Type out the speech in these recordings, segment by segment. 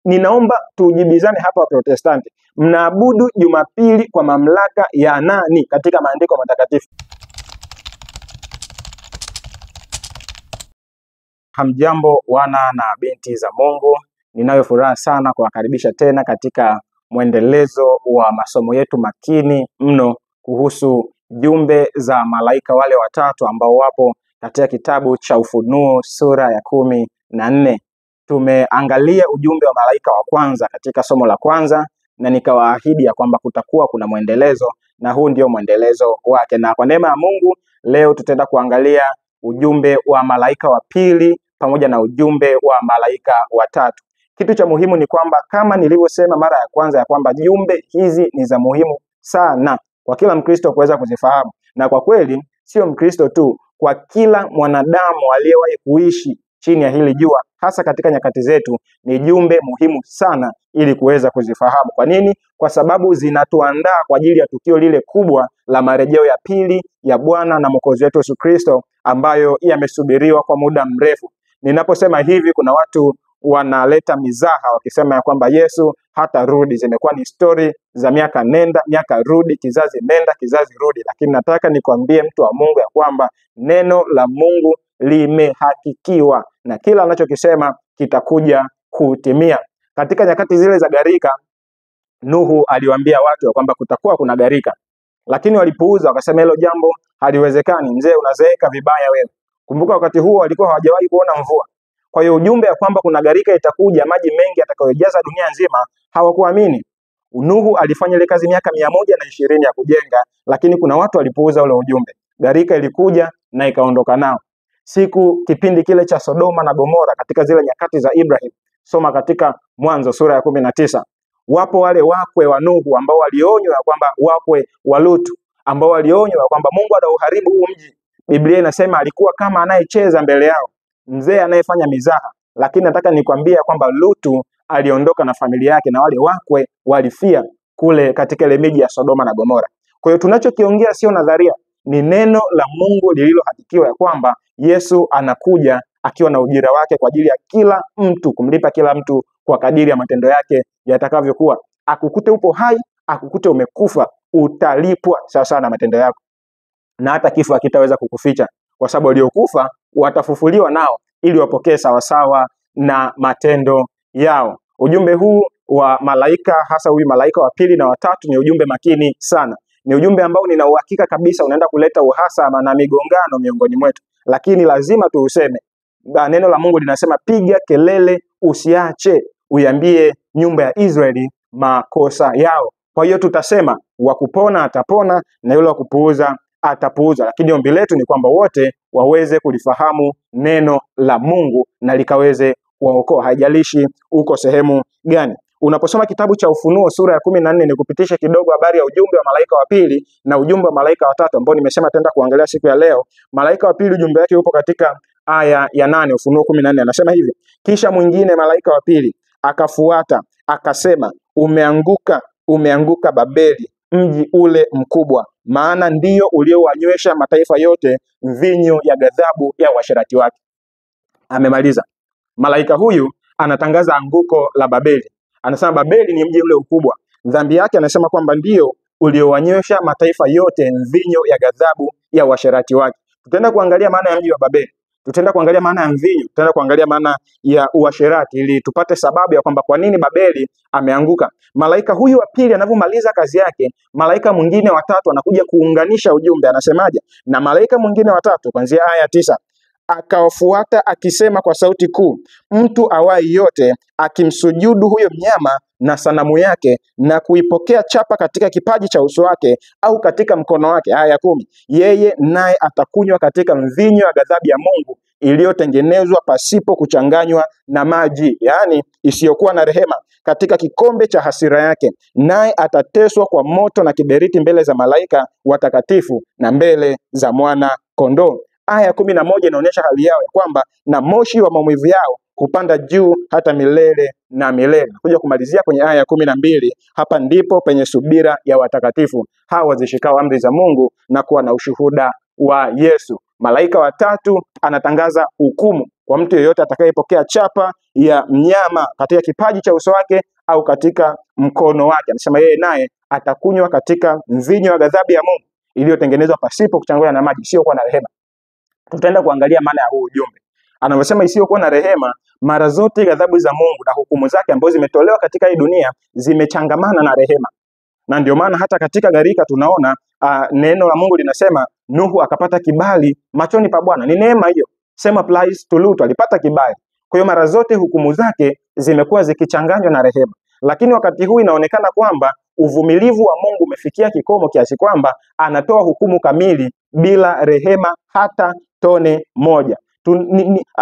ninaomba tujibizane hapa Waprotestanti, mnaabudu Jumapili kwa mamlaka ya nani katika maandiko matakatifu? Hamjambo wana na binti za Mungu, ninayo furaha sana kuwakaribisha tena katika mwendelezo wa masomo yetu makini mno kuhusu jumbe za malaika wale watatu ambao wapo katika kitabu cha Ufunuo sura ya 14. Tumeangalia ujumbe wa malaika wa kwanza katika somo la kwanza, na nikawaahidi ya kwamba kutakuwa kuna mwendelezo, na huu ndio mwendelezo wake. Na kwa neema ya Mungu leo tutaenda kuangalia ujumbe wa malaika wa pili pamoja na ujumbe wa malaika wa tatu. Kitu cha muhimu ni kwamba kama nilivyosema mara ya kwanza ya kwamba jumbe hizi ni za muhimu sana kwa kila Mkristo kuweza kuzifahamu, na kwa kweli sio Mkristo tu, kwa kila mwanadamu aliyewahi kuishi chini ya hili jua, hasa katika nyakati zetu, ni jumbe muhimu sana ili kuweza kuzifahamu. Kwa nini? Kwa sababu zinatuandaa kwa ajili ya tukio lile kubwa la marejeo ya pili ya Bwana na Mwokozi wetu Yesu Kristo, ambayo yamesubiriwa kwa muda mrefu. Ninaposema hivi, kuna watu wanaleta mizaha wakisema ya kwamba Yesu hatarudi. Zimekuwa ni story za miaka nenda miaka rudi, kizazi nenda kizazi rudi, lakini nataka nikwambie mtu wa Mungu ya kwamba neno la Mungu limehakikiwa na kila anachokisema kitakuja kutimia. Katika nyakati zile za gharika, Nuhu aliwaambia watu ya kwamba kutakuwa kuna gharika, lakini walipuuza, wakasema hilo jambo haliwezekani, mzee unazeeka vibaya wewe. Kumbuka wakati huo walikuwa hawajawahi kuona mvua. Kwa hiyo ujumbe ya kwamba kuna gharika itakuja, maji mengi yatakayojaza dunia nzima, hawakuamini. Nuhu alifanya ile kazi miaka 120 ya kujenga, lakini kuna watu walipuuza ule ujumbe. Gharika ilikuja na ikaondoka nao. Kipindi kile cha Sodoma na Gomora, katika zile nyakati za Ibrahim, soma katika Mwanzo sura ya 19. Wapo wale wakwe wa Nuhu ambao walionywa ya kwamba, wakwe wa Lutu ambao walionywa kwamba Mungu atauharibu huu mji. Biblia inasema alikuwa kama anayecheza mbele yao, mzee anayefanya mizaha. Lakini nataka nikwambia kwamba Lutu aliondoka na familia yake, na wale wakwe walifia kule katika ile miji ya Sodoma na Gomora. Kwa hiyo tunachokiongea sio nadharia, ni neno la Mungu lililohakikiwa ya kwamba Yesu anakuja akiwa na ujira wake kwa ajili ya kila mtu, kumlipa kila mtu kwa kadiri ya matendo yake yatakavyokuwa. Akukute upo hai, akukute umekufa, utalipwa sawa na matendo yako, na hata kifo hakitaweza kukuficha, kwa sababu waliokufa watafufuliwa nao ili wapokee sawasawa na matendo yao. Ujumbe huu wa malaika, hasa huyu malaika wa pili na watatu, ni ujumbe makini sana. Ni ujumbe ambao nina uhakika kabisa unaenda kuleta uhasama na migongano miongoni mwetu, lakini lazima tuuseme. Neno la Mungu linasema piga kelele, usiache, uiambie nyumba ya Israeli makosa yao. Kwa hiyo tutasema wa kupona atapona na yule wa kupuuza atapuuza, lakini ombi letu ni kwamba wote waweze kulifahamu neno la Mungu na likaweze kuwaokoa, haijalishi uko sehemu gani. Unaposoma kitabu cha Ufunuo sura ya 14, nikupitishe kidogo habari ya ujumbe wa malaika wa pili na ujumbe wa malaika wa tatu ambao nimesema tenda kuangalia siku ya leo. Malaika wa pili ujumbe wake upo katika aya ya 8, Ufunuo 14. Anasema hivi: kisha mwingine malaika wa pili akafuata akasema, umeanguka Babeli, mji ule mkubwa, maana ndiyo uliowanywesha mataifa yote mvinyo ya ghadhabu ya uasherati wake. Amemaliza. Malaika huyu anatangaza anguko la Babeli. Anasema Babeli ni mji ule mkubwa. Dhambi yake anasema kwamba ndio uliowanywesha mataifa yote mvinyo ya ghadhabu ya uasherati wake. Tutaenda kuangalia maana ya mji wa Babeli, tutaenda kuangalia maana ya mvinyo, tutaenda kuangalia maana ya uasherati ili tupate sababu ya kwamba kwa nini Babeli ameanguka. Malaika huyu wa pili anapomaliza kazi yake, malaika mwingine wa tatu anakuja kuunganisha ujumbe. Anasemaje? Na malaika mwingine wa tatu, kuanzia aya 9, akawafuata akisema kwa sauti kuu, mtu awai yote akimsujudu huyo mnyama na sanamu yake na kuipokea chapa katika kipaji cha uso wake au katika mkono wake, aya 10, yeye naye atakunywa katika mvinyo ya ghadhabu ya Mungu iliyotengenezwa pasipo kuchanganywa na maji, yaani isiyokuwa na rehema, katika kikombe cha hasira yake, naye atateswa kwa moto na kiberiti mbele za malaika watakatifu na mbele za mwana kondoo. Aya 11 inaonyesha hali yao ya kwamba na moshi wa maumivu yao kupanda juu hata milele na milele. Kuja kumalizia kwenye aya 12, hapa ndipo penye subira ya watakatifu hawa wazishikao amri za Mungu na kuwa na ushuhuda wa Yesu. Malaika wa tatu anatangaza hukumu kwa mtu yeyote atakayepokea chapa ya mnyama katika kipaji cha uso wake au katika mkono wake. Anasema yeye naye atakunywa katika mvinyo wa ghadhabu ya Mungu iliyotengenezwa pasipo kuchanganywa na maji, isiyokuwa na rehema. Tutaenda kuangalia maana ya huu ujumbe. Anavyosema isiyokuwa na rehema, mara zote ghadhabu za Mungu na hukumu zake ambazo zimetolewa katika hii dunia zimechangamana na rehema. Na ndio maana hata katika gharika tunaona neno la Mungu linasema Nuhu akapata kibali machoni pa Bwana. Ni neema hiyo. Same applies to Lut, alipata kibali. Kwa hiyo mara zote hukumu zake zimekuwa zikichanganywa na rehema. Lakini wakati huu inaonekana kwamba uvumilivu wa Mungu umefikia kikomo kiasi kwamba anatoa hukumu kamili bila rehema hata tone moja.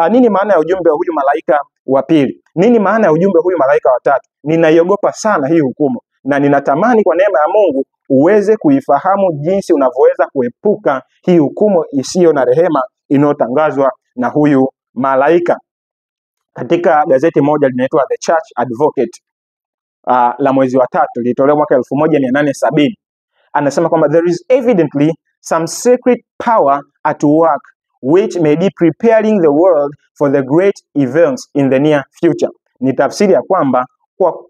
Nini maana ya ujumbe wa huyu malaika wa pili? Nini maana ya ujumbe wa huyu malaika wa tatu? Ninaiogopa sana hii hukumu na ninatamani kwa neema ya Mungu uweze kuifahamu jinsi unavyoweza kuepuka hii hukumu isiyo na rehema inayotangazwa na huyu malaika. Katika gazeti moja linaitwa The Church Advocate la mwezi wa tatu, lilitolewa mwaka 1870, anasema kwamba there is evidently some secret power at work which may be preparing the world for the great events in the near future. Ni tafsiri ya kwamba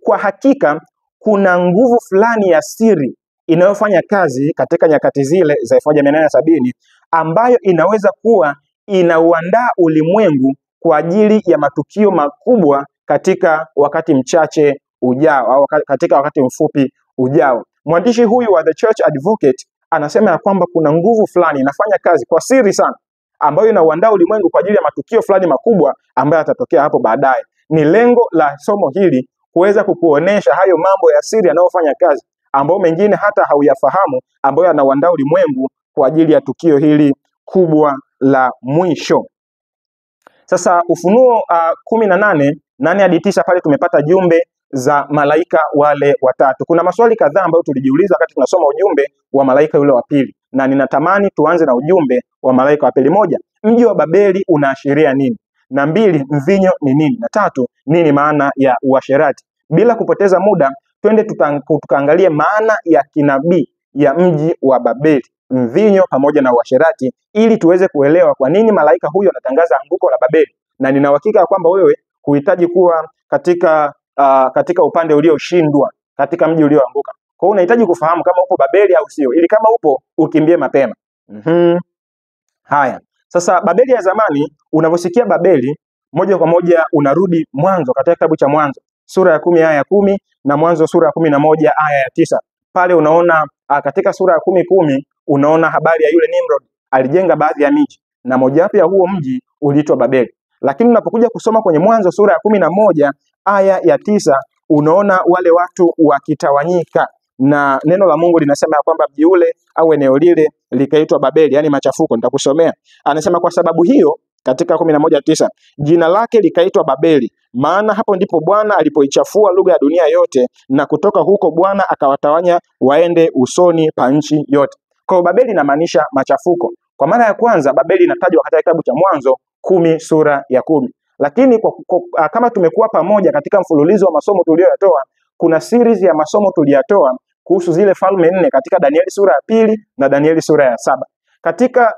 kwa hakika kuna nguvu fulani ya siri inayofanya kazi katika nyakati zile za 1870 ambayo inaweza kuwa inauandaa ulimwengu kwa ajili ya matukio makubwa katika wakati mchache ujao au katika wakati mfupi ujao. Mwandishi huyu wa The Church Advocate anasema ya kwamba kuna nguvu fulani inafanya kazi kwa siri sana ambayo inauandaa ulimwengu kwa ajili ya matukio fulani makubwa ambayo yatatokea hapo baadaye. Ni lengo la somo hili kuweza kukuonesha hayo mambo ya siri yanayofanya kazi ambayo mengine hata hauyafahamu, ambayo yanauandaa ulimwengu kwa ajili ya tukio hili kubwa la mwisho. Sasa Ufunuo 18:8 hadi 9 pale tumepata jumbe za malaika wale watatu. Kuna maswali kadhaa ambayo tulijiuliza wakati tunasoma ujumbe wa malaika yule wa pili, na ninatamani tuanze na ujumbe wa malaika wa pili. Moja, mji wa Babeli unaashiria nini? Na mbili, mvinyo ni nini? Na tatu, nini maana ya uasherati? Bila kupoteza muda, twende tukaangalie maana ya kinabii ya mji wa Babeli, mvinyo pamoja na uasherati, ili tuweze kuelewa kwa nini malaika huyo anatangaza anguko la Babeli. Na nina uhakika kwamba wewe huhitaji kuwa katika upande ulioshindwa, katika mji ulioanguka. Kwa hiyo unahitaji kufahamu kama upo Babeli au sio, ili kama upo ukimbie mapema. Haya, sasa Babeli ya zamani, unavyosikia Babeli moja kwa moja unarudi Mwanzo, katika kitabu cha Mwanzo sura ya 10 aya ya 10 na Mwanzo sura ya 11 aya ya 9. Pale unaona katika sura ya 10 unaona habari ya yule Nimrod alijenga baadhi ya miji na mojawapo ya huo mji uliitwa Babeli. Lakini unapokuja kusoma kwenye Mwanzo sura ya 11 aya ya 9 unaona wale watu wakitawanyika na neno la Mungu linasema ya kwamba mji ule au eneo lile likaitwa Babeli, yani machafuko. Nitakusomea. Anasema kwa sababu hiyo katika 11:9 jina lake likaitwa Babeli, maana hapo ndipo Bwana alipoichafua lugha ya dunia yote, na kutoka huko Bwana akawatawanya waende usoni pa nchi yote. Kwa Babeli inamaanisha machafuko. Kwa mara ya kwanza Babeli inatajwa katika kitabu cha Mwanzo 10 sura ya 10. Lakini kama tumekuwa pamoja katika mfululizo wa masomo tuliyoyatoa, kuna series ya masomo tuliyatoa kuhusu zile falme 4 katika Danieli sura ya 2 na Danieli sura ya 7. Katika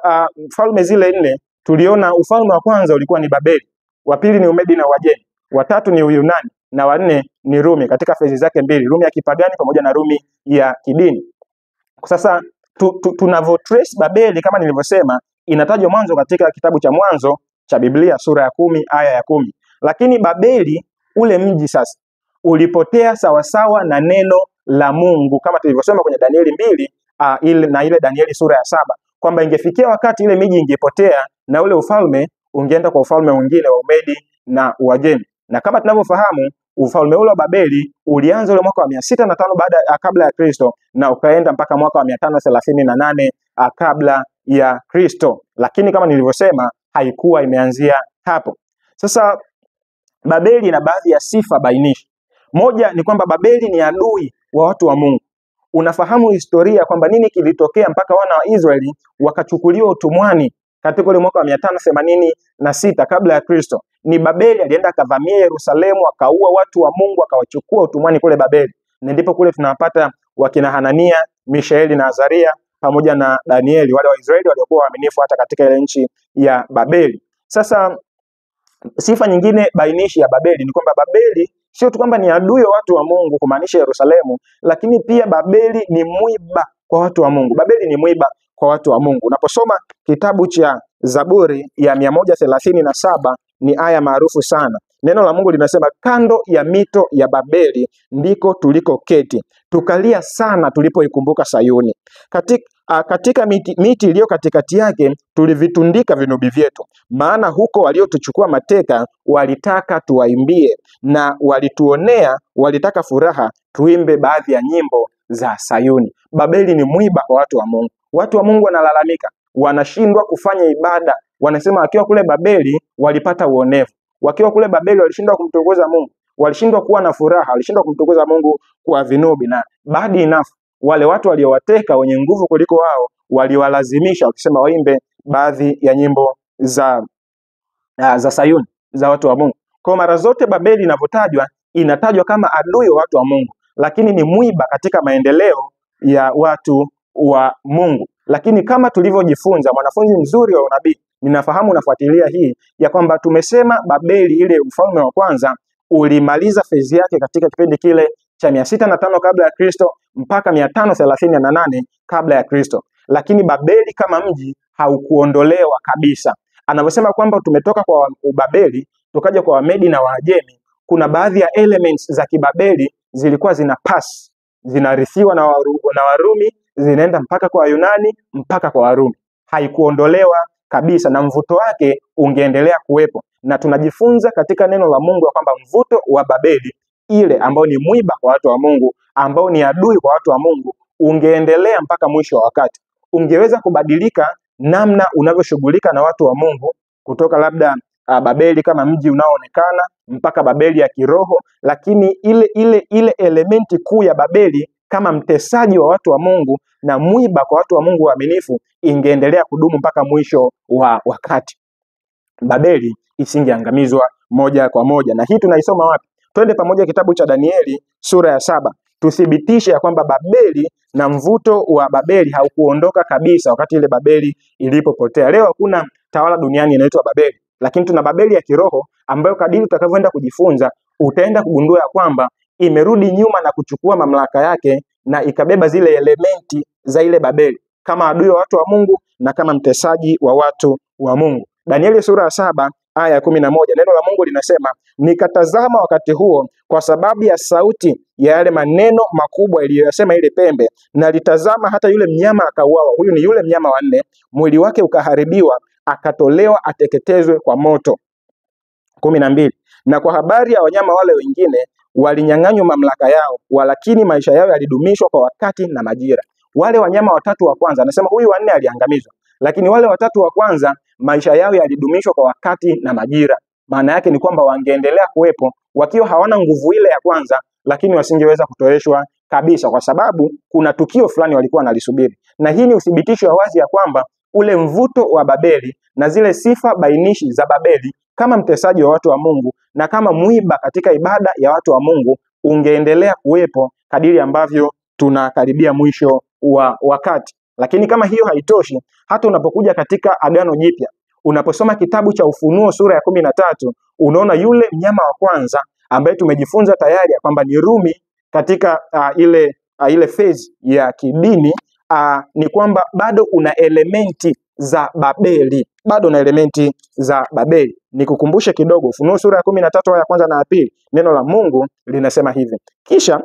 falme zile 4 tuliona ufalme wa kwanza ulikuwa ni Babeli, wa pili ni Umedi na Uajemi, wa tatu ni Uyunani na wa 4 ni Rumi katika fezi zake mbili, Rumi ya kipagani pamoja na Rumi ya kidini. Sasa tunavyo trace Babeli kama nilivyosema inatajwa mwanzo katika kitabu cha Mwanzo cha Biblia sura ya 10 aya ya 10. Lakini Babeli ule mji sasa ulipotea sawasawa na neno la Mungu kama tulivyosoma kwenye Danieli 2 na ile Danieli sura ya 7, kwamba ingefikia wakati ile miji ingepotea na ule ufalme ungeenda kwa ufalme mwingine wa Umedi na Uajemi. Na kama tunavyofahamu ufalme ule wa Babeli ulianza ule mwaka wa 605 kabla ya Kristo na ukaenda mpaka mwaka wa 538 kabla ya Kristo. Lakini kama nilivyosema haikuwa imeanzia hapo. Sasa Babeli ina baadhi ya sifa bainishi. Moja ni kwamba Babeli ni adui wa watu wa Mungu. Unafahamu historia kwamba nini kilitokea mpaka wana wa Israeli wakachukuliwa utumwani katika ule mwaka wa 586 kabla ya Kristo. Ni Babeli alienda akavamia Yerusalemu, akaua watu wa Mungu, akawachukua utumwani kule Babeli. Na ndipo kule tunapata wakina Hanania, Mishaeli na Azaria pamoja na Danieli, wale Waisraeli waliokuwa waaminifu hata katika ile nchi ya Babeli. Sasa sifa nyingine bainishi ya Babeli ni kwamba Babeli sio tu kwamba ni adui wa watu wa Mungu kumaanisha Yerusalemu, lakini pia Babeli ni mwiba kwa watu wa Mungu. Babeli ni mwiba kwa watu wa Mungu. Unaposoma kitabu cha Zaburi ya 137 ni aya maarufu sana. Neno la Mungu linasema, kando ya mito ya Babeli ndiko tulikoketi, tukalia sana tulipoikumbuka Sayuni. Katika miti iliyo katikati yake tulivitundika vinubi vyetu, maana huko waliotuchukua mateka walitaka tuwaimbie, na walituonea walitaka furaha tuimbe baadhi ya nyimbo za Sayuni. Babeli ni mwiba kwa watu wa Mungu. Watu wa Mungu wanalalamika, wanashindwa kufanya ibada. Wanasema wakiwa kule Babeli walipata uonevu, wakiwa kule Babeli walishindwa kumtukuza Mungu, walishindwa kuwa na furaha, walishindwa kumtukuza Mungu kwa vinubi. Na bad enough, wale watu waliowateka wenye nguvu kuliko wao waliwalazimisha wakisema waimbe baadhi ya nyimbo za Sayuni za watu wa Mungu. Kwa mara zote Babeli inavyotajwa inatajwa kama adui wa watu wa Mungu, lakini ni mwiba katika maendeleo ya watu wa Mungu. Lakini kama tulivyojifunza, mwanafunzi mzuri wa unabii, ninafahamu unafuatilia hii, ya kwamba tumesema Babeli, ile ufalme wa kwanza, ulimaliza fezi yake katika kipindi kile cha 605 kabla ya Kristo mpaka 538 kabla ya Kristo. Lakini Babeli kama mji haukuondolewa kabisa. Anavyosema kwamba tumetoka kwa Babeli tukaja kwa Wamedi na Waajemi, kuna baadhi ya elements za Kibabeli zilikuwa zinarithiwa na Warumi, zinaenda mpaka kwa Yunani, mpaka kwa Warumi. Haikuondolewa kabisa na mvuto wake ungeendelea kuwepo. Na tunajifunza katika neno la Mungu ya kwamba mvuto wa Babeli, ile ambao ni mwiba kwa watu wa Mungu, ambao ni adui kwa watu wa Mungu, ungeendelea mpaka mwisho wa wakati. Ungeweza kubadilika namna unavyoshughulika na watu wa Mungu, kutoka labda Babeli kama mji unaoonekana mpaka Babeli ya kiroho, lakini ile elementi kuu ya Babeli kama mtesaji wa watu wa Mungu na mwiba kwa watu wa Mungu waaminifu ingeendelea kudumu mpaka mwisho wa wakati. Babeli isingeangamizwa moja kwa moja. Na hii tunaisoma wapi? Twende pamoja kitabu cha Danieli sura ya 7. Tuthibitishe ya kwamba Babeli na mvuto wa Babeli haukuondoka kabisa wakati ile Babeli ilipopotea. Leo hakuna tawala duniani inaitwa Babeli, lakini tuna Babeli ya kiroho ambayo kadiri utakavyoenda kujifunza utaenda kugundua ya kwamba imerudi nyuma na kuchukua mamlaka yake na ikabeba zile elementi za ile Babeli kama adui wa watu wa Mungu na kama mtesaji wa watu wa Mungu. Danieli sura ya 7 aya ya 11, neno la Mungu linasema, nikatazama wakati huo kwa sababu ya sauti ya yale maneno makubwa iliyosema ile pembe, na litazama hata yule mnyama akauawa. Huyu ni yule mnyama wa 4, mwili wake ukaharibiwa, akatolewa ateketezwe kwa moto. 12, na kwa habari ya wanyama wale wengine walinyang'anywa mamlaka yao, walakini maisha yao yalidumishwa kwa wakati na majira. Wale wanyama watatu wa kwanza, anasema huyu wa 4 aliangamizwa, lakini wale watatu wa kwanza maisha yao yalidumishwa kwa wakati na majira. Maana yake ni kwamba wangeendelea kuwepo wakiwa hawana nguvu ile ya kwanza, lakini wasingeweza kutoeshwa kabisa, kwa sababu kuna tukio fulani walikuwa wanalisubiri. Na hii ni uthibitisho wa wazi ya kwamba ule mvuto wa Babeli na zile sifa bainishi za Babeli kama mtesaji wa watu wa Mungu na kama mwiba katika ibada ya watu wa Mungu ungeendelea kuwepo kadiri ambavyo tunakaribia mwisho wa wakati. Lakini kama hiyo haitoshi, hata unapokuja katika Agano Jipya, unaposoma kitabu cha Ufunuo sura ya 13, unaona yule mnyama wa kwanza ambaye tumejifunza tayari ya kwamba ni Rumi katika ile phase ya kidini, ni kwamba bado una elementi za Babeli, bado una elementi za Babeli. Nikukumbushe kidogo, Ufunuo sura ya 13 aya ya kwanza na ya pili, neno la Mungu linasema hivi: kisha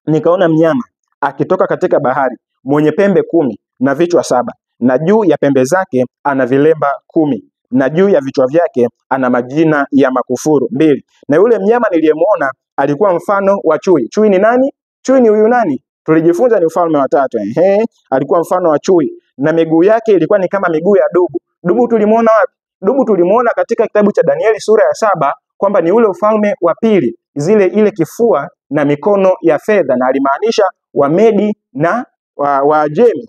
nikaona mnyama akitoka katika bahari, mwenye pembe 10 na vichwa 7, na juu ya pembe zake ana vilemba 10, na juu ya vichwa vyake ana majina ya makufuru 2. Na yule mnyama niliyemuona alikuwa mfano wa chui. Chui ni nani? Chui ni huyu nani? Tulijifunza ni ufalme wa 3. Alikuwa mfano wa chui, na miguu yake ilikuwa ni kama miguu ya dubu. Dubu tulimuona wapi? Dubu tulimuona katika kitabu cha Danieli sura ya 7 kwamba ni ule ufalme wa pili, ile kifua na mikono ya fedha, na alimaanisha Wamedi na Waajemi.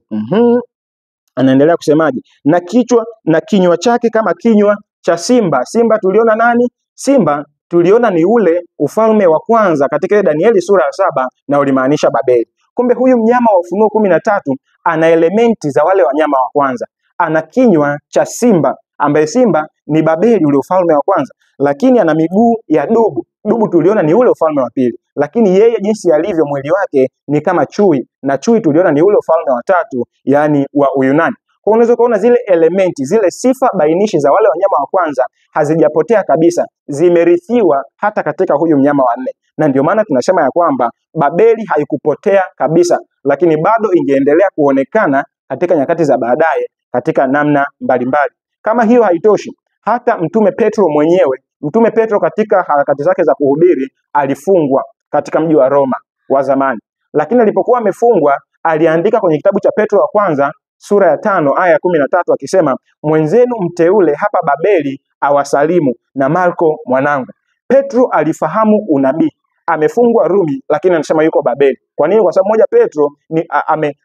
Anaendelea kusemaje? Na kichwa na kinywa chake kama kinywa cha simba. Simba tuliona nani? Simba tuliona ni ule ufalme wa kwanza katika Danieli sura ya 7 na ulimaanisha Babeli. Kumbe huyu mnyama wa Ufunuo 13 ana elementi za wale wanyama wa kwanza. Ana kinywa cha simba, ambaye simba ni Babeli, ule ufalme wa kwanza, lakini ana miguu ya dubu. Dubu tuliona ni ule ufalme wa pili, lakini yeye jinsi alivyo mwili wake ni kama chui, na chui tuliona ni ule ufalme wa tatu, yani wa Uyunani. Kwa unaweza kuona zile elementi, zile sifa bainishi za wale wanyama wa kwanza hazijapotea kabisa, zimerithiwa hata katika huyu mnyama wa nne. Na ndio maana tunasema ya kwamba Babeli haikupotea kabisa, lakini bado ingeendelea kuonekana katika nyakati za baadaye katika namna mbalimbali. Kama hiyo haitoshi, hata Mtume Petro mwenyewe, Mtume Petro katika harakati zake za kuhubiri alifungwa katika mji wa Roma wa zamani, lakini alipokuwa amefungwa aliandika kwenye kitabu cha Petro wa kwanza sura ya 5 aya ya 13 akisema, mwenzenu mteule hapa Babeli awasalimu, na Marko mwanangu. Petro alifahamu unabii, amefungwa Rumi, lakini anasema yuko Babeli. Kwa nini? Kwa sababu moja, Petro ni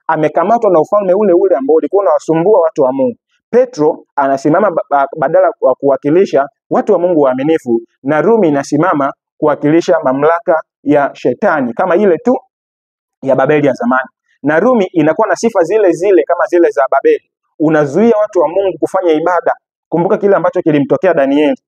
amekamatwa na ufalme ule ule ambao ulikuwa unawasumbua watu wa Mungu. Petro anasimama badala ya kuwakilisha watu wa Mungu waaminifu, na Rumi inasimama kuwakilisha mamlaka ya shetani kama ile tu ya Babeli ya zamani. Na Rumi inakuwa na sifa zile zile kama zile za Babeli. Unazuia watu wa Mungu kufanya ibada. Kumbuka kile ambacho kilimtokea Danieli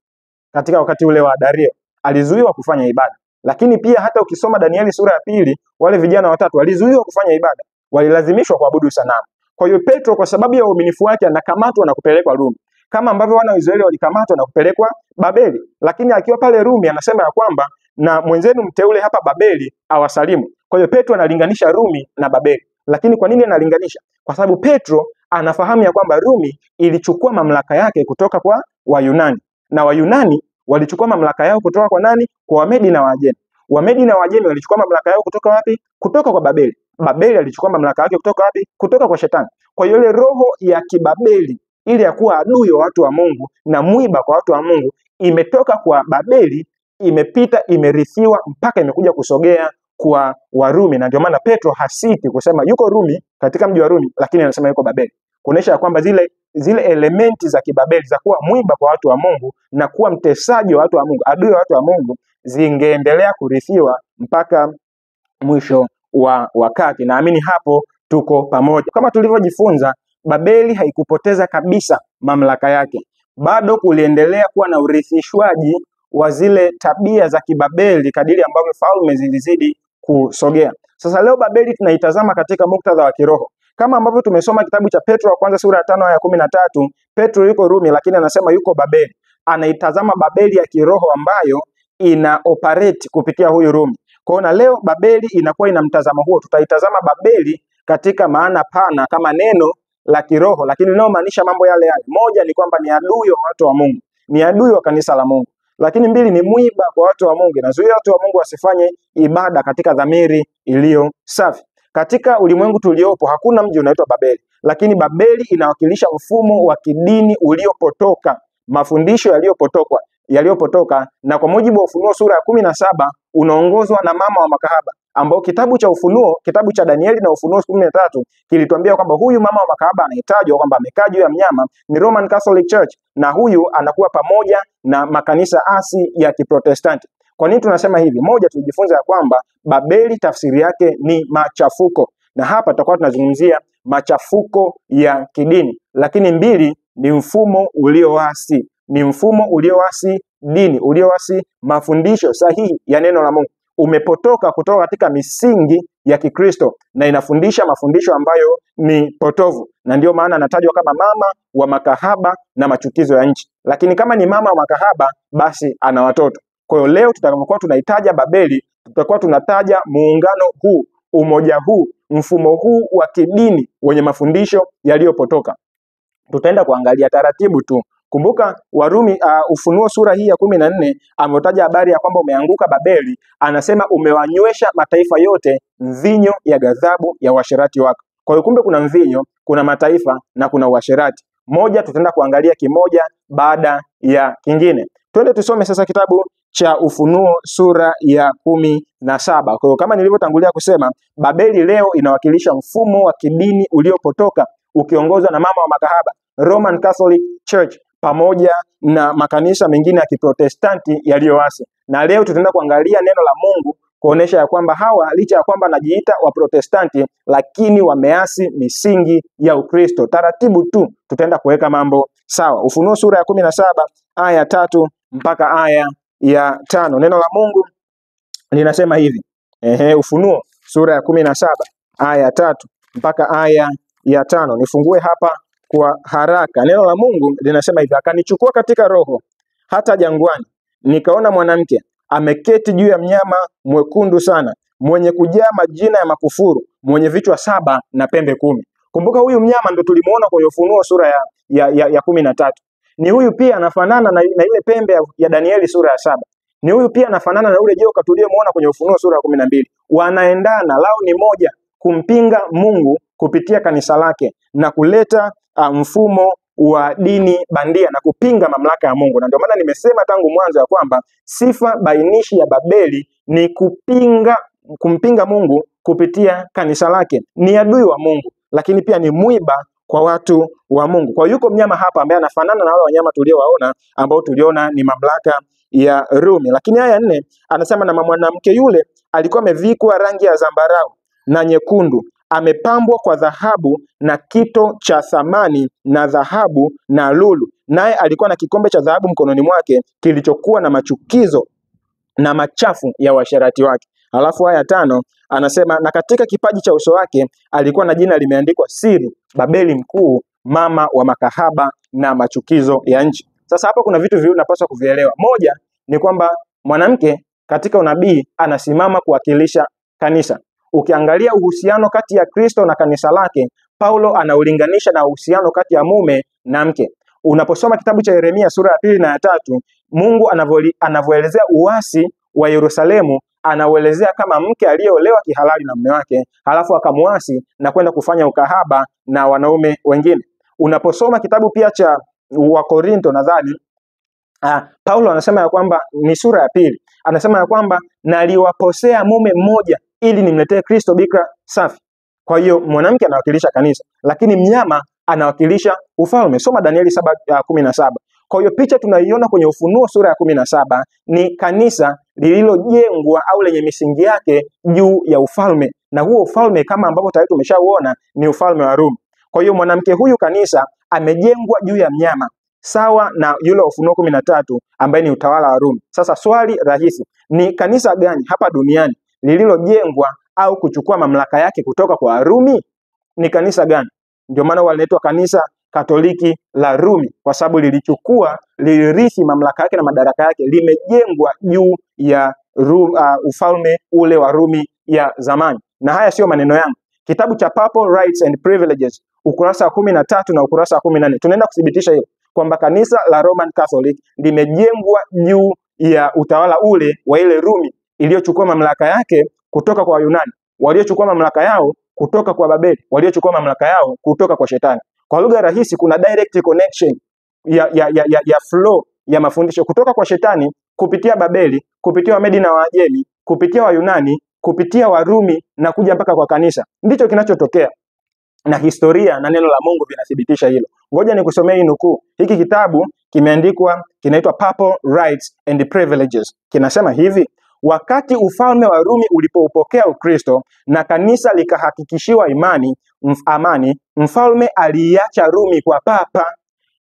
katika wakati ule wa Dario, alizuiwa kufanya ibada. Lakini pia hata ukisoma Danieli sura ya 2, wale vijana watatu walizuiwa kufanya ibada, walilazimishwa kuabudu sanamu. Kwa hiyo Petro kwa sababu ya uaminifu wake anakamatwa na kupelekwa Rumi, kama ambavyo wana wa Israeli walikamatwa na kupelekwa Babeli. Lakini akiwa pale Rumi anasema ya kwamba na mwenzenu mteule hapa Babeli awasalimu. Kwa hiyo Petro analinganisha Rumi na Babeli. Lakini kwa nini analinganisha? Kwa sababu Petro anafahamu ya kwamba Rumi ilichukua mamlaka yake kutoka kwa Wayunani, na Wayunani walichukua mamlaka yao kutoka kwa nani? Kwa Wamedi na Waajemi. Wamedi na Waajemi walichukua mamlaka yao kutoka wapi? Kutoka kwa Babeli. Babeli alichukua mamlaka yake kutoka wapi? Kutoka kwa Shetani. Kwa hiyo ile roho ya kibabeli, ile ya kuwa adui wa watu wa Mungu na mwiba kwa watu wa Mungu, imetoka kwa Babeli, imepita, imerithiwa mpaka imekuja kusogea kwa Warumi. Na ndio maana Petro hasiti kusema yuko Rumi, katika mji wa Rumi, lakini anasema yuko Babeli, kuonesha ya kwamba zile elementi za kibabeli za kuwa mwiba kwa watu wa Mungu na kuwa mtesaji wa watu wa Mungu, adui wa watu wa Mungu, zingeendelea kurithiwa mpaka mwisho wa wakati. Naamini hapo tuko pamoja. Kama tulivyojifunza, Babeli haikupoteza kabisa mamlaka yake, bado kuliendelea kuwa na urithishwaji wa zile tabia za kibabeli kadiri ambavyo falme zilizidi kusogea. Sasa leo Babeli tunaitazama katika muktadha wa kiroho, kama ambavyo tumesoma kitabu cha Petro wa kwanza sura ya 5 aya ya 13. Petro yuko Rumi, lakini anasema yuko Babeli. Anaitazama Babeli ya kiroho ambayo ina operate kupitia huyu Rumi. Kwa hiyo na leo Babeli inakuwa ina mtazamo huo. Tutaitazama Babeli katika maana pana kama neno la kiroho, lakini linalomaanisha mambo yale yale. Moja ni kwamba ni adui wa watu wa Mungu, ni adui wa kanisa la Mungu. Lakini mbili ni mwiba kwa watu wa Mungu, inazuia watu wa Mungu wasifanye ibada katika dhamiri iliyo safi. Katika ulimwengu tuliopo hakuna mji unaitwa Babeli, lakini inawakilisha mfumo wa kidini uliopotoka, mafundisho yaliyopotoka, na kwa mujibu wa Ufunuo sura ya 17 unaongozwa na mama wa makahaba, ambao kitabu cha Ufunuo, kitabu cha Danieli na Ufunuo 13 kilituambia kwamba huyu mama wa makahaba anahitajwa kwamba amekaa juu ya mnyama ni Roman Catholic Church, na huyu anakuwa pamoja na makanisa asi ya Kiprotestanti. Kwa nini tunasema hivi? Moja, tujifunza ya kwamba Babeli tafsiri yake ni machafuko, na hapa tutakuwa tunazungumzia machafuko ya kidini. Lakini mbili, ni mfumo ulioasi, ni mfumo ulioasi dini, ulioasi mafundisho sahihi ya neno la Mungu. Umepotoka kutoka katika misingi ya Kikristo na inafundisha mafundisho ambayo ni potovu, na ndio maana anatajwa kama mama wa makahaba na machukizo ya nchi. Lakini kama ni mama wa makahaba, basi ana watoto. Kwa hiyo leo tutakapokuwa tunahitaja Babeli, tutakuwa tunataja muungano huu, umoja huu, mfumo huu wa kidini wenye mafundisho yaliyopotoka. Tutaenda kuangalia taratibu tu. Kumbuka Warumi, Ufunuo sura hii ya 14 ametaja habari ya kwamba umeanguka Babeli, anasema umewanywesha mataifa yote mvinyo ya ghadhabu ya uasherati wako. Kwa hiyo kumbe kuna mvinyo, kuna mataifa na kuna uasherati. Moja tutaenda kuangalia kimoja baada ya kingine. Twende tusome sasa kitabu cha Ufunuo sura ya 17. Kwa hiyo kama nilivyotangulia kusema, Babeli leo inawakilisha mfumo wa kidini uliopotoka ukiongozwa na mama wa makahaba, Roman Catholic Church, pamoja na makanisa mengine ya Kiprotestanti yaliyoasi. Na leo tutaenda kuangalia neno la Mungu kuonesha ya kwamba hawa licha ya kwamba anajiita wa Protestanti lakini wameasi misingi ya Ukristo. Taratibu tu tutaenda kuweka mambo sawa. Ufunuo sura ya 17 aya 3 mpaka aya ya 5. Neno la Mungu linasema hivi. Ufunuo sura ya 17 aya ya 3 mpaka aya ya 5. Nifungue hapa kwa haraka. Neno la Mungu linasema hivi: akanichukua katika roho hata jangwani, nikaona mwanamke ameketi juu ya mnyama mwekundu sana, mwenye kujaa majina ya makufuru, mwenye vichwa 7 na pembe 10. Kumbuka huyu mnyama ndo tulimuona kwenye Ufunuo sura ya 13. Ni huyu pia anafanana na ile pembe ya Danieli sura ya 7. Ni huyu pia anafanana na ule joka tuliyemuona kwenye Ufunuo sura ya 12. Wanaendana, lao ni moja, kumpinga Mungu kupitia kanisa lake na kuleta mfumo wa dini bandia na kupinga mamlaka ya Mungu. Na ndio maana nimesema tangu mwanzo ya kwamba sifa bainishi ya Babeli ni kumpinga Mungu kupitia kanisa lake. Ni adui wa Mungu, lakini pia ni mwiba kwa watu wa Mungu. Kwa yuko mnyama hapa ambaye anafanana na wale wanyama tuliowaona ambao tuliona ni mamlaka ya Rumi. Lakini aya 4 anasema, na mwanamke yule alikuwa amevikwa rangi ya zambarau na nyekundu, amepambwa kwa dhahabu na kito cha thamani na dhahabu na lulu, naye alikuwa na kikombe cha dhahabu mkononi mwake kilichokuwa na machukizo na machafu ya uasherati wake. Alafu aya 5 anasema, na katika kipaji cha uso wake alikuwa na jina limeandikwa siri, Babeli mkuu, mama wa makahaba na machukizo ya nchi. Sasa hapa kuna vitu viwili unapaswa kuvielewa. Moja ni kwamba mwanamke katika unabii anasimama kuwakilisha kanisa. Ukiangalia uhusiano kati ya Kristo na kanisa lake, Paulo anaulinganisha na uhusiano kati ya mume na mke. Unaposoma kitabu cha Yeremia sura ya 2 na ya 3, Mungu anavyoelezea uasi wa Yerusalemu, anauelezea kama mke aliyeolewa kihalali na mume wake, halafu akamuasi na kwenda kufanya ukahaba na wanaume wengine. Unaposoma kitabu pia cha Wakorinto nadhani, Paulo anasema ya kwamba ni sura ya 2, anasema ya kwamba naliwaposea mume mmoja ili nimletee Kristo bikira safi. Kwa hiyo mwanamke anawakilisha kanisa, lakini mnyama anawakilisha ufalme. Soma Danieli 7:17. Kwa hiyo picha tunaiona kwenye Ufunuo sura ya 17 ni kanisa lililojengwa au lenye misingi yake juu ya ufalme, na huo ufalme kama ambavyo tayari tumeshauona ni ufalme wa Rumi. Kwa hiyo mwanamke huyu kanisa amejengwa juu ya mnyama, sawa na yule Ufunuo 13 ambaye ni utawala wa Rumi. Sasa swali rahisi, ni kanisa gani hapa duniani lililojengwa au kuchukua mamlaka yake kutoka kwa Warumi? Ni kanisa gani? Ndio maana wanaitwa kanisa Katoliki la Rumi, kwa sababu lilirithi mamlaka yake na madaraka yake, limejengwa juu ya ufalme ule wa Rumi ya zamani. Na haya sio maneno yangu. Kitabu cha Papal Rights and Privileges ukurasa wa 13 na ukurasa wa 14 tunaenda kuthibitisha hilo, kwamba kanisa la Roman Catholic limejengwa juu ya utawala ule wa ile Rumi iliyochukua mamlaka yake kutoka kwa Wayunani, waliochukua mamlaka yao kutoka kwa Babeli, waliochukua mamlaka yao kutoka kwa Shetani. Kwa lugha rahisi, kuna direct connection ya flow ya mafundisho kutoka kwa Shetani kupitia Babeli, kupitia Wamedi na Waajemi, kupitia Wayunani, kupitia Warumi na kuja mpaka kwa kanisa. Ndicho kinachotokea, na historia na neno la Mungu vinathibitisha hilo. Ngoja nikusomee hii nukuu. Hiki kitabu kimeandikwa, kinaitwa Papal Rights and Privileges. Kinasema hivi: wakati ufalme wa Rumi ulipoupokea Ukristo na kanisa likahakikishiwa amani, mfalme aliacha Rumi kwa papa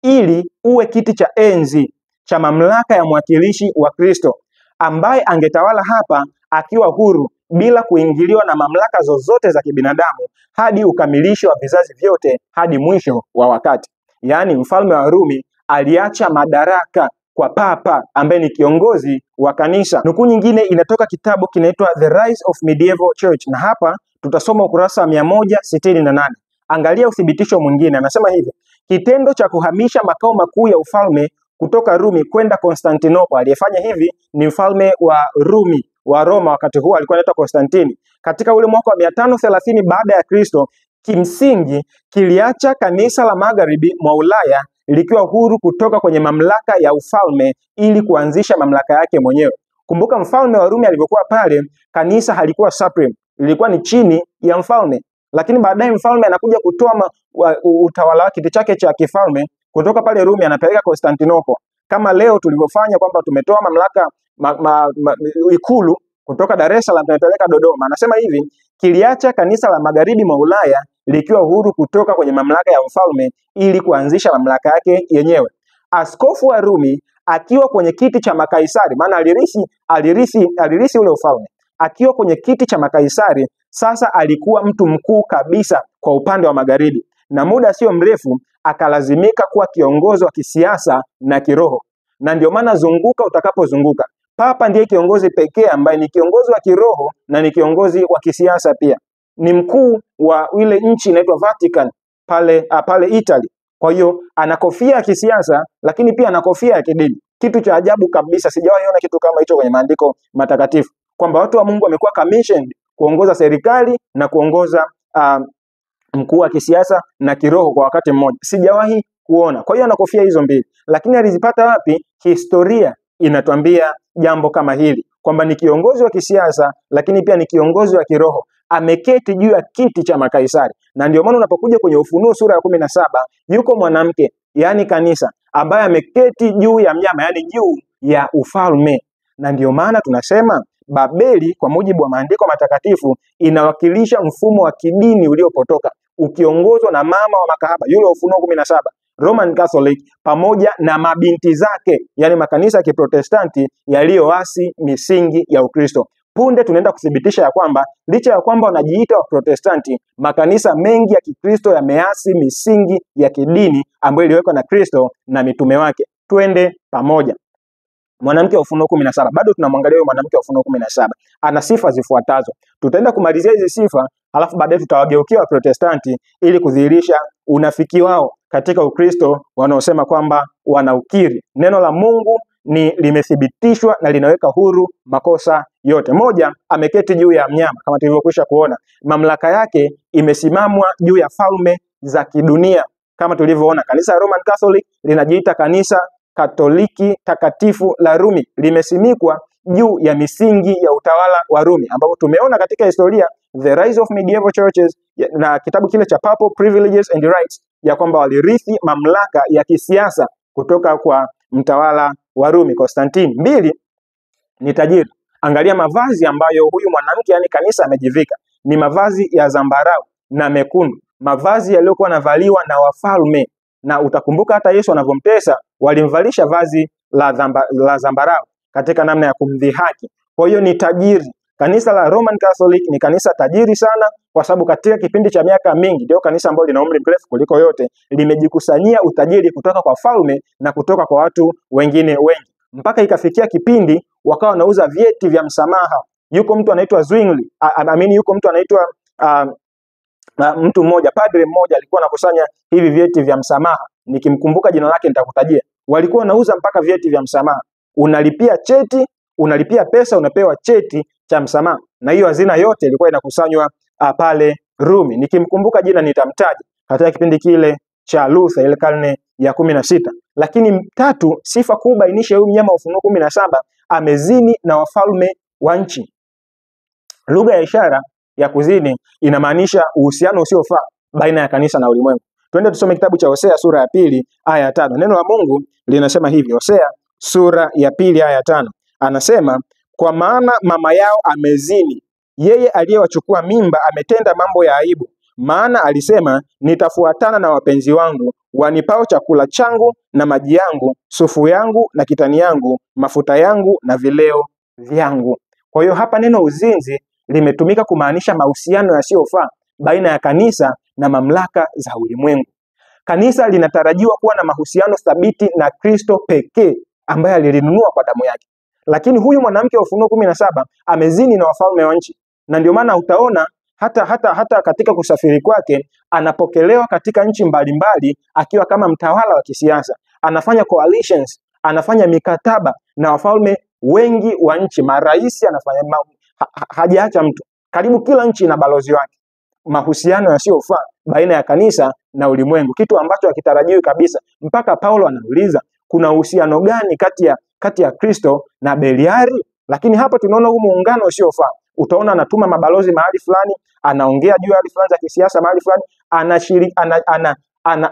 ili uwe kiti cha enzi cha mamlaka ya mwakilishi wa Kristo, ambaye angetawala hapa akiwa huru bila kuingiliwa na mamlaka zozote za kibinadamu hadi ukamilisho wa vizazi vyote, hadi mwisho wa wakati. Yaani mfalme wa Rumi aliacha madaraka kwa papa ambaye ni kiongozi wa kanisa. Nukuu nyingine inatoka kitabu kinaitwa The Rise of Medieval Church, na hapa tutasoma ukurasa wa 168. Angalia uthibitisho mwingine, anasema hivi: kitendo cha kuhamisha makao makuu ya ufalme kutoka Rumi kwenda Konstantinople, aliyefanya hivi ni mfalme wa Rumi wa Roma, wakati huo alikuwa anaitwa Konstantini, katika ule mwaka wa 530 baada ya Kristo. Kimsingi kiliacha kanisa la magharibi mwa Ulaya likiwa huru kutoka kwenye mamlaka ya ufalme ili kuanzisha mamlaka yake mwenyewe. Kumbuka mfalme wa Rumi alivyokuwa pale, kanisa halikuwa supreme, lilikuwa ni chini ya mfalme. Lakini baadaye mfalme anakuja kutoa utawala wake, kiti chake cha kifalme kutoka pale Rumi, anapeleka Konstantinople. Kama leo tulivyofanya kwamba tumetoa mamlaka ikulu kutoka Dar es Salaam tunapeleka Dodoma. Anasema hivi, kiliacha kanisa la magharibi mwa Ulaya likiwa huru kutoka kwenye mamlaka ya ufalme ili kuanzisha mamlaka yake yenyewe. Askofu wa Rumi akiwa kwenye kiti cha makaisari, maana alirithi ule ufalme, akiwa kwenye kiti cha makaisari, sasa alikuwa mtu mkuu kabisa kwa upande wa magharibi, na muda sio mrefu akalazimika kuwa kiongozi wa kisiasa na kiroho. Na ndio maana zunguka utakapozunguka, Papa ndiye kiongozi pekee ambaye ni kiongozi wa kiroho na ni kiongozi wa kisiasa pia. Ni mkuu wa ile nchi inaitwa Vatican pale Italy. Kwa hiyo ana kofia ya kisiasa lakini pia ana kofia ya kidini. Kitu cha ajabu kabisa, sijawahi ona kitu kama hicho kwenye maandiko matakatifu, kwamba watu wa Mungu wamekuwa commissioned kuongoza serikali na kuongoza mkuu wa kisiasa na kiroho kwa wakati mmoja. Sijawahi kuona. Kwa hiyo ana kofia hizo mbili. Lakini alizipata wapi? Historia inatuambia jambo kama hili, kwamba ni kiongozi wa kisiasa lakini pia ni kiongozi wa kiroho. Ameketi juu ya kiti cha makaisari. Na ndio maana unapokuja kwenye Ufunuo sura ya 17, yuko mwanamke, yani kanisa, ambaye ameketi juu ya mnyama, yani juu ya ufalme. Na ndio maana tunasema Babeli kwa mujibu wa maandiko matakatifu inawakilisha mfumo wa kidini uliopotoka ukiongozwa na mama wa makahaba yule Ufunuo 17, Roman Catholic, pamoja na mabinti zake, yani makanisa ya Kiprotestanti yaliyoasi misingi ya Ukristo. Punde tunaenda kuthibitisha ya kwamba licha ya kwamba wanajiita wa Protestanti, makanisa mengi ya Kikristo yameasi misingi ya kidini ambayo iliwekwa na Kristo na mitume wake. Twende pamoja. Mwanamke wa Ufunuo 17, bado tunamwangalia huyo mwanamke wa Ufunuo 17. Ana sifa zifuatazo. Tutaenda kumalizia hizi sifa, halafu baadaye tutawageukia wa Protestanti ili kudhihirisha unafiki wao katika Ukristo wanaosema kwamba wanaukiri. Neno la Mungu limethibitishwa na linaweka huru makosa yote. Moja, ameketi juu ya mnyama kama tulivyokwisha kuona. Mamlaka yake imesimamwa juu ya falme za kidunia kama tulivyoona. Kanisa la Roman Catholic linajiita kanisa Katoliki takatifu la Rumi, limesimikwa juu ya misingi ya utawala wa Rumi, ambapo tumeona katika historia The Rise of Medieval Churches na kitabu kile cha Papal Privileges and Rights ya kwamba walirithi mamlaka ya kisiasa kutoka kwa mtawala wa Rumi Constantine. Mbili, ni tajiri. Angalia mavazi ambayo huyu mwanamke, yani kanisa, amejivika. Ni mavazi ya zambarau na mekundu, mavazi yaliyokuwa yanavaliwa na wafalme. Na utakumbuka hata Yesu anavyomtesa walimvalisha vazi la zambarau katika namna ya kumdhihaki. Kwa hiyo ni tajiri. Kanisa la Roman Catholic ni kanisa tajiri sana, kwa sababu katika kipindi cha miaka mingi ndio kanisa ambalo lina umri mrefu kuliko yote, limejikusanyia utajiri kutoka kwa falme na kutoka kwa watu wengine wengi, mpaka ikafikia kipindi wakawa wanauza vyeti vya msamaha. Yuko mtu anaitwa Zwingli, yuko mtu anaitwa mtu mmoja, padre mmoja alikuwa anakusanya hivi vyeti vya msamaha. Nikimkumbuka jina lake nitakutajia. Walikuwa wanauza mpaka vyeti vya msamaha. Unalipia cheti, unalipia pesa, unapewa cheti cha msamaha. Na hiyo hazina yote ilikuwa inakusanywa pale Rumi. Nikimkumbuka jina nitamtaja. Katika kipindi kile cha Luther, ile karne ya 16. Lakini tatu, sifa kubwa inisha huyu mnyama wa Ufunuo 17, amezini na wafalme wa nchi. Lugha ya ishara ya kuzini inamaanisha uhusiano usiofaa baina ya kanisa na ulimwengu. Twende tusome kitabu cha Hosea sura ya 2 aya ya 5. Neno la Mungu linasema hivi, Hosea sura ya 2 aya ya 5. Anasema, kwa maana mama yao amezini, yeye aliyewachukua mimba ametenda mambo ya aibu. Maana alisema, nitafuatana na wapenzi wangu, wanipao chakula changu na maji yangu, sufu yangu na kitani yangu, mafuta yangu na vileo vyangu. Kwa hiyo hapa neno uzinzi limetumika kumaanisha mahusiano yasiyofaa baina ya kanisa na mamlaka za ulimwengu. Kanisa linatarajiwa kuwa na mahusiano thabiti na Kristo pekee ambaye alilinunua kwa damu yake. Lakini huyu mwanamke wa Ufunuo 17 amezini na wafalme wa nchi. Na ndio maana utaona hata katika kusafiri kwake anapokelewa katika nchi mbalimbali akiwa kama mtawala wa kisiasa. Anafanya coalitions, anafanya mikataba na wafalme wengi wa nchi, marais, anafanya hajaacha mtu. Karibu kila nchi ina balozi wake. Mahusiano yasiyofaa baina ya kanisa na ulimwengu, kitu ambacho hakitarajiwi kabisa. Mpaka Paulo anauliza, kuna uhusiano gani kati ya Kristo na Beliari? Lakini hapa tunaona huu muungano usiofaa. Utaona anatuma mabalozi mahali fulani, anaongea juu ya hali fulani za kisiasa mahali fulani,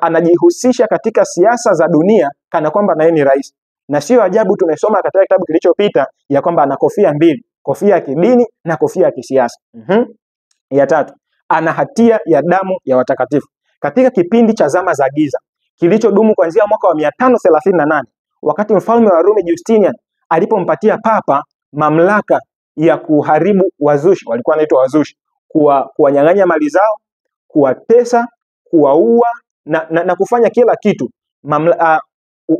anajihusisha katika siasa za dunia kana kwamba na yeye ni rais. Na sio ajabu tumesoma katika kitabu kilichopita ya kwamba ana kofia mbili. kofia ya kidini na kofia ya kisiasa. Ya tatu, ana hatia ya damu ya watakatifu. Katika kipindi cha zama za giza kilichodumu kuanzia mwaka wa 538 wakati mfalme wa Rumi Justinian alipompatia papa mamlaka ya kuharibu wazushi, walikuwa wanaitwa wazushi, kuwanyang'anya mali zao, kuwatesa, kuwaua na kufanya kila kitu.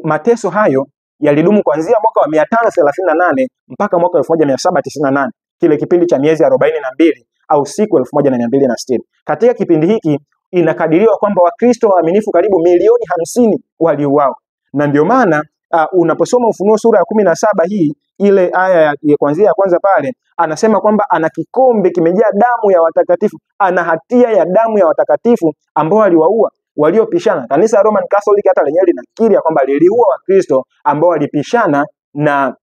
Mateso hayo yalidumu kuanzia mwaka wa 538 mpaka mwaka 1798, kile kipindi cha miezi 42 au siku 1260. Katika kipindi hiki inakadiriwa kwamba Wakristo waaminifu karibu milioni 50 waliuawa. Na ndio maana unaposoma Ufunuo sura ya 17 hii, ile aya ya kuanzia ya kwanza pale, anasema kwamba ana kikombe kimejaa damu ya watakatifu, ana hatia ya damu ya watakatifu ambao waliwaua, waliopishana. Kanisa la Roman Catholic hata lenyewe linakiri kwamba liliua Wakristo ambao walipishana na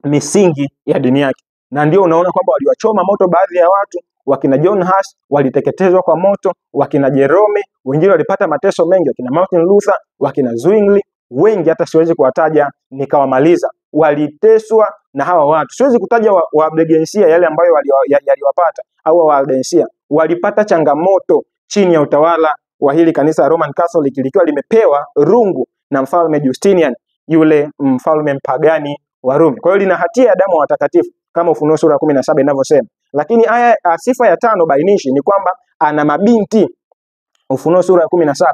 misingi ya dini yake. Na ndio unaona kwamba waliwachoma moto baadhi ya watu, wakina John Huss waliteketezwa kwa moto, wakina Jerome, wengine walipata mateso mengi, wakina Martin Luther, wakina Zwingli, wengi hata siwezi kuwataja nikawamaliza, waliteswa na hawa watu. Siwezi kutaja Waldensia yale ambayo yaliwapata, au Waldensia walipata changamoto chini ya utawala wa hili kanisa Roman Catholic likiwa limepewa rungu na mfalme Justinian, yule mfalme mpagani wa Rumi. Kwa hiyo lina hatia ya damu ya watakatifu kama Ufunuo sura ya 17 inavyosema. Lakini sifa ya 5 bainishi ni kwamba ana mabinti. Ufunuo sura ya 17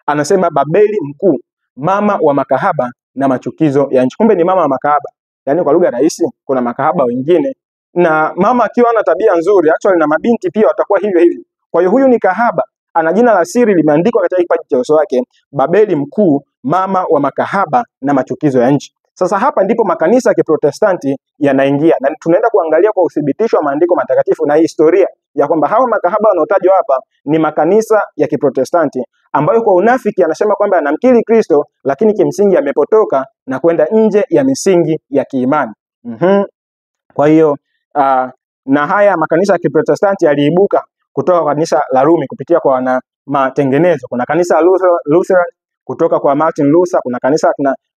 anasema Babeli mkuu, mama wa makahaba na machukizo ya nchi. Kumbe ni mama wa makahaba. Yaani kwa lugha rahisi, kuna makahaba wengine, na mama akiwa ana tabia nzuri, actually na mabinti pia watakuwa hivyo hivyo. Kwa hiyo huyu ni kahaba, ana jina la siri limeandikwa katika kipaji cha uso wake, Babeli mkuu, mama wa makahaba na machukizo ya nchi. Sasa hapa ndipo makanisa ya Kiprotestanti yanaingia, na tunaenda kuangalia kwa uthibitisho wa maandiko matakatifu na historia ya kwamba hawa makahaba wanaotajwa hapa ni makanisa ya Kiprotestanti ambayo kwa unafiki anasema kwamba anamkiri Kristo, lakini kimsingi amepotoka na kwenda nje ya misingi ya kiimani. Kwa hiyo na haya makanisa ya Kiprotestanti yaliibuka kutoka kwa kanisa la Rumi kupitia kwa wana matengenezo. Kuna kanisa la Lutheran kutoka kwa Martin Luther, kuna kanisa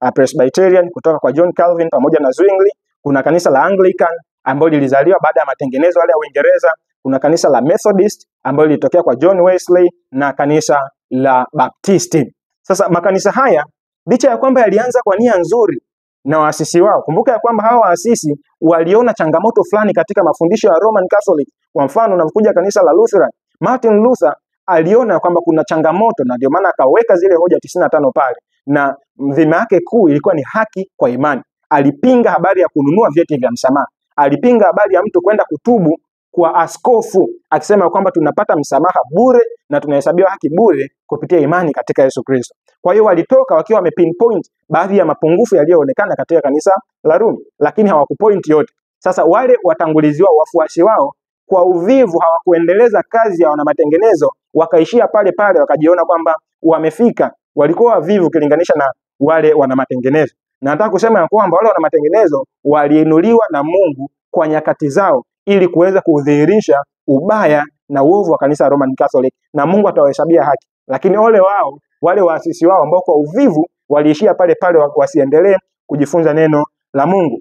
la Presbyterian kutoka kwa John Calvin pamoja na Zwingli, kuna kanisa la Anglican ambalo lilizaliwa baada ya matengenezo yale ya Uingereza, kuna kanisa la Methodist ambalo lilitokea kwa John Wesley, na kanisa la Baptisti. Sasa makanisa haya licha ya kwamba yalianza kwa nia nzuri na waasisi wao, kumbuka ya kwamba hawa waasisi waliona changamoto fulani katika mafundisho ya Roman Catholic. Kwa mfano unapokuja kanisa la Lutheran, Martin Luther aliona kwamba kuna changamoto, na ndio maana akaweka zile hoja 95 pale, na dhima yake kuu ilikuwa ni haki kwa imani. Alipinga habari ya kununua vyeti vya msamaha, alipinga habari ya mtu kwenda kutubu kwa askofu akisema kwamba tunapata msamaha bure na tunahesabiwa haki bure kupitia imani katika Yesu Kristo. Kwa hiyo walitoka wakiwa wamepinpoint baadhi ya mapungufu yaliyoonekana katika kanisa la Rumi, lakini hawakupoint yote. Sasa wale watangulizi wao, wafuasi wao, kwa uvivu hawakuendeleza kazi ya wana matengenezo, wakaishia pale pale, wakajiona kwamba wamefika. Walikuwa wavivu ukilinganisha na wale wana matengenezo. Na nataka kusema ya kwamba wale wana matengenezo waliinuliwa na Mungu kwa nyakati zao ili kuweza kudhihirisha ubaya na uovu wa kanisa la Roman Catholic, na Mungu atawahesabia haki. Lakini ole wao wale waasisi wao ambao kwa uvivu waliishia pale pale, wasiendelee kujifunza neno la Mungu.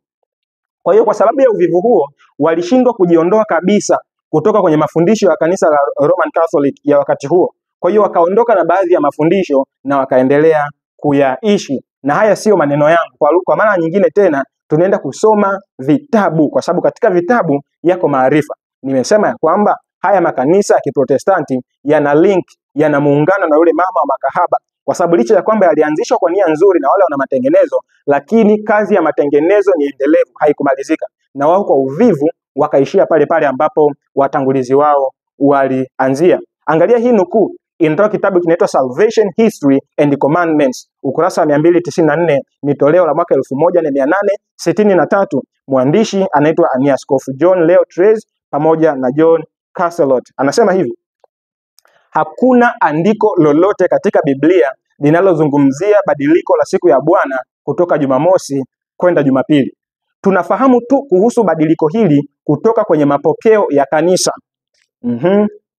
Kwa hiyo kwa sababu ya uvivu huo walishindwa kujiondoa kabisa kutoka kwenye mafundisho ya kanisa la Roman Catholic ya wakati huo. Kwa hiyo wakaondoka na baadhi ya mafundisho na wakaendelea kuyaishi. Na haya sio maneno yangu. Kwa mara nyingine tena tunaenda kusoma vitabu, kwa sababu katika vitabu yako maarifa. Nimesema ya kwamba haya makanisa ya Kiprotestanti yana link, yana muungano na yule mama wa makahaba, kwa sababu licha ya kwamba yalianzishwa kwa nia nzuri na wale wana matengenezo, lakini kazi ya matengenezo ni endelevu, haikumalizika, na wao kwa uvivu wakaishia pale pale ambapo watangulizi wao walianzia. Angalia hii nukuu, inatoka kitabu kinaitwa Salvation History and Commandments, ukurasa wa 294, ni toleo la mwaka 1863. Mwandishi anaitwa Askofu John Leo Tres pamoja na John Castellot. Anasema hivi: hakuna andiko lolote katika Biblia linalozungumzia badiliko la siku ya Bwana kutoka Jumamosi kwenda Jumapili. Tunafahamu tu kuhusu badiliko hili kutoka kwenye mapokeo ya kanisa.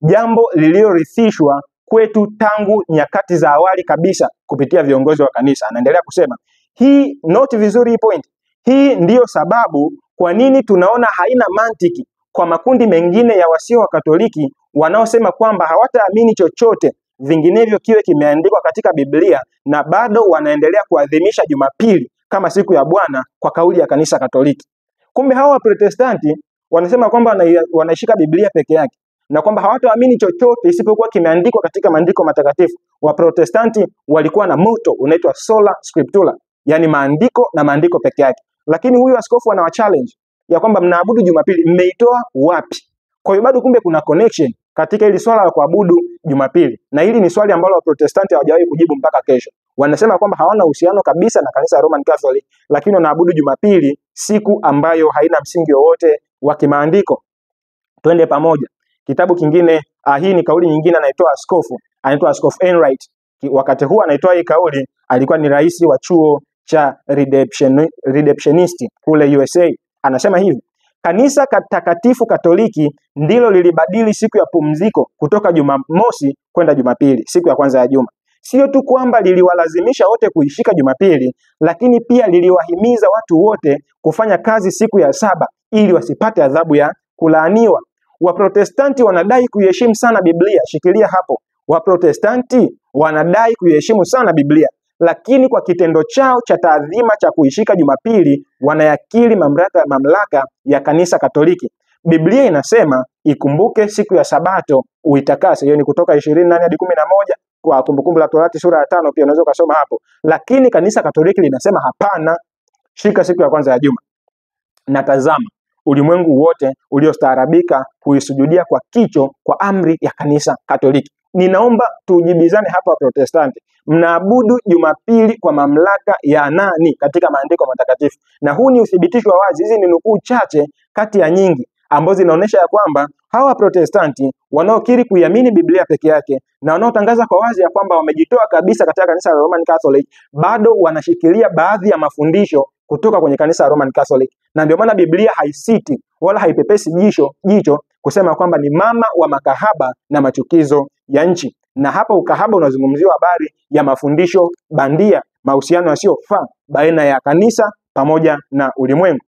Jambo lililorithishwa kwetu tangu nyakati za awali kabisa kupitia viongozi wa kanisa. Anaendelea kusema, hii note vizuri hii point. Hii ndiyo sababu Kwa nini tunaona haina mantiki kwa makundi mengine ya wasio wa Katoliki wanaosema kwamba hawataamini chochote vinginevyo kiwe kimeandikwa katika Biblia, na bado wanaendelea kuadhimisha Jumapili kama siku ya Bwana kwa kauli ya kanisa Katoliki? Kumbe hawa Waprotestanti wanasema kwamba wanaishika Biblia peke yake na kwamba hawataamini chochote isipokuwa kimeandikwa katika maandiko matakatifu. Waprotestanti walikuwa na moto unaitwa sola scriptura, yani maandiko na maandiko peke yake. Lakini huyu askofu anawa challenge ya kwamba mnaabudu Jumapili, mmeitoa wapi? Kwa hiyo bado kumbe kuna connection katika hili swala la kuabudu Jumapili, na hili ni swali ambalo Waprotestanti hawajawahi kujibu mpaka kesho. Wanasema kwamba hawana uhusiano kabisa na kanisa la Roman Catholic, lakini wanaabudu Jumapili, siku ambayo haina msingi wowote wa kimaandiko. Twende pamoja. Kitabu kingine, hii ni kauli nyingine anaitoa askofu, anaitwa Askofu Enright. Wakati huu anaitoa hii kauli, alikuwa ni rais wa chuo cha Redemptionist kule USA. Anasema hivi: kanisa takatifu Katoliki ndilo lilibadili siku ya pumziko kutoka Jumamosi kwenda Jumapili, siku ya kwanza ya juma. Sio tu kwamba liliwalazimisha wote kuishika Jumapili, lakini pia liliwahimiza watu wote kufanya kazi siku ya saba ili wasipate adhabu ya kulaaniwa. Waprotestanti wanadai kuiheshimu sana Biblia. Shikilia hapo. Waprotestanti wanadai kuiheshimu sana Biblia, lakini kwa kitendo chao cha taadhima cha kuishika Jumapili wanayakiri mamlaka ya kanisa Katoliki. Biblia inasema ikumbuke siku ya Sabato uitakase. Hiyo ni Kutoka 28 hadi 11, kwa Kumbukumbu la Torati sura ya 5 pia unaweza kusoma hapo. Lakini kanisa Katoliki linasema hapana, shika siku ya kwanza ya juma. Na tazama, ulimwengu wote uliostaarabika kuisujudia kwa kicho kwa amri ya kanisa Katoliki. Ninaomba tujibizane hapa Waprotestanti, mnaabudu Jumapili kwa mamlaka ya nani katika maandiko matakatifu? Na huu ni uthibitisho wa wazi. Hizi ni nukuu chache kati ya nyingi ambazo zinaonyesha ya kwamba hawa Protestanti wanaokiri kuiamini Biblia peke yake na wanaotangaza kwa wazi ya kwamba wamejitoa kabisa katika kanisa la Roman Catholic, bado wanashikilia baadhi ya mafundisho kutoka kwenye kanisa la Roman Catholic. Na ndio maana Biblia haisiti wala haipepesi jicho kusema kwamba ni mama wa makahaba na machukizo ya nchi. Na hapa ukahaba unazungumziwa habari ya mafundisho bandia, mahusiano yasiyofaa baina ya kanisa pamoja na ulimwengu.